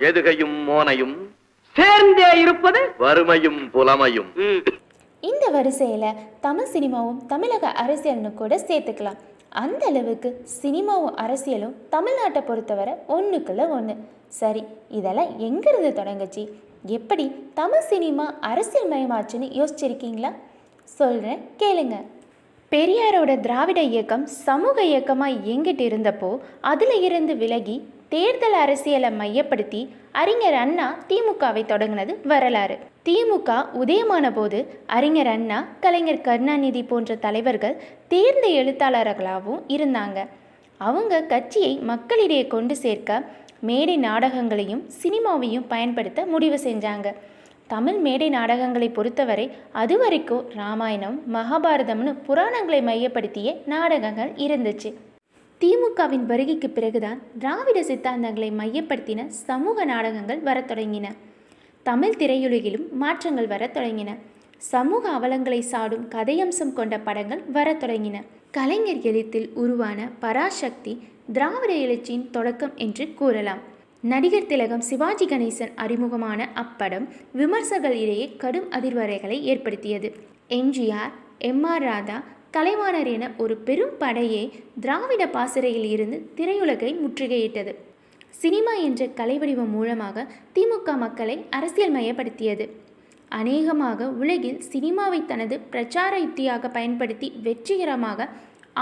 எதுகையும் மோனையும் சேர்ந்தே இருப்பது வறுமையும் புலமையும். இந்த வரிசையில் தமிழ் சினிமாவும் தமிழக அரசியல்னு கூட சேர்த்துக்கலாம். அந்த அளவுக்கு சினிமாவும் அரசியலும் தமிழ்நாட்டை பொறுத்தவரை ஒன்றுக்குள்ள ஒன்று. சரி, இதெல்லாம் எங்கேருந்து தொடங்குச்சு, எப்படி தமிழ் சினிமா அரசியல் மயமாச்சுன்னு யோசிச்சிருக்கீங்களா? சொல்கிறேன், கேளுங்க. பெரியாரோட திராவிட இயக்கம் சமூக இயக்கமாக எங்கிட்டு இருந்தப்போ அதில் இருந்து விலகி தேர்தல் அரசியலை மையப்படுத்தி அறிஞர் அண்ணா திமுகவை தொடங்கினது வரலாறு. திமுக உதயமான போது அறிஞர் அண்ணா, கலைஞர் கருணாநிதி போன்ற தலைவர்கள் தேர்ந்த எழுத்தாளர்களாகவும் இருந்தாங்க. அவங்க கட்சியை மக்களிடையே கொண்டு சேர்க்க மேடை நாடகங்களையும் சினிமாவையும் பயன்படுத்த முடிவு செஞ்சாங்க. தமிழ் மேடை நாடகங்களை பொறுத்தவரை அது வரைக்கும் ராமாயணம், மகாபாரதம்னு புராணங்களை மையப்படுத்திய நாடகங்கள் இருந்துச்சு. திமுகவின் வருகைக்கு பிறகுதான் திராவிட சித்தாந்தங்களை மையப்படுத்தின சமூக நாடகங்கள் வரத் தொடங்கின. தமிழ் திரையுலகிலும் மாற்றங்கள் வரத் தொடங்கின. சமூக அவலங்களை சாடும் கதையம்சம் கொண்ட படங்கள் வரத் தொடங்கின. கலைஞர் எழுத்தில் உருவான பராசக்தி திராவிட எழுச்சியின் தொடக்கம் என்று கூறலாம். நடிகர் திலகம் சிவாஜி கணேசன் அறிமுகமான அப்படம் விமர்சகர்கள் இடையே கடும் அதிர்வலைகளை ஏற்படுத்தியது. எம்ஜிஆர், எம்.ஆர். ராதா, கலைவாணர் என ஒரு பெரும் படையே திராவிட பாசறையில் இருந்து திரையுலகை முற்றுகையிட்டது. சினிமா என்ற கலை வடிவம் மூலமாக திமுக மக்களை அரசியல் மயப்படுத்தியது. அநேகமாக உலகில் சினிமாவை தனது பிரச்சார யுத்தியாக பயன்படுத்தி வெற்றிகரமாக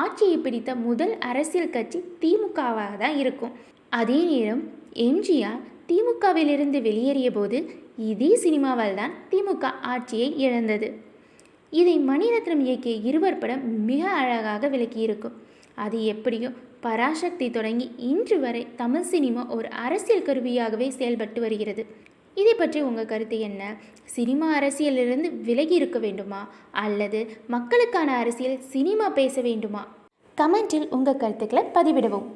ஆட்சியை பிடித்த முதல் அரசியல் கட்சி திமுகவாக தான் இருக்கும். அதே நேரம் எம்ஜிஆர் திமுகவிலிருந்து வெளியேறிய போது இதே சினிமாவால் தான் திமுக ஆட்சியை இழந்தது. இதை மணிரத்னம் இயக்கிய இருவர் படம் மிக அழகாக விளக்கியிருக்கும். அது எப்படியோ பராசக்தி தொடங்கி இன்று வரை தமிழ் சினிமா ஒரு அரசியல் கருவியாகவே செயல்பட்டு வருகிறது. இதை பற்றி உங்கள் கருத்து என்ன? சினிமா அரசியலிலிருந்து விலகி இருக்க வேண்டுமா, அல்லது மக்களுக்கான அரசியல் சினிமா பேச வேண்டுமா? கமெண்டில் உங்கள் கருத்துக்களை பதிவிடவும்.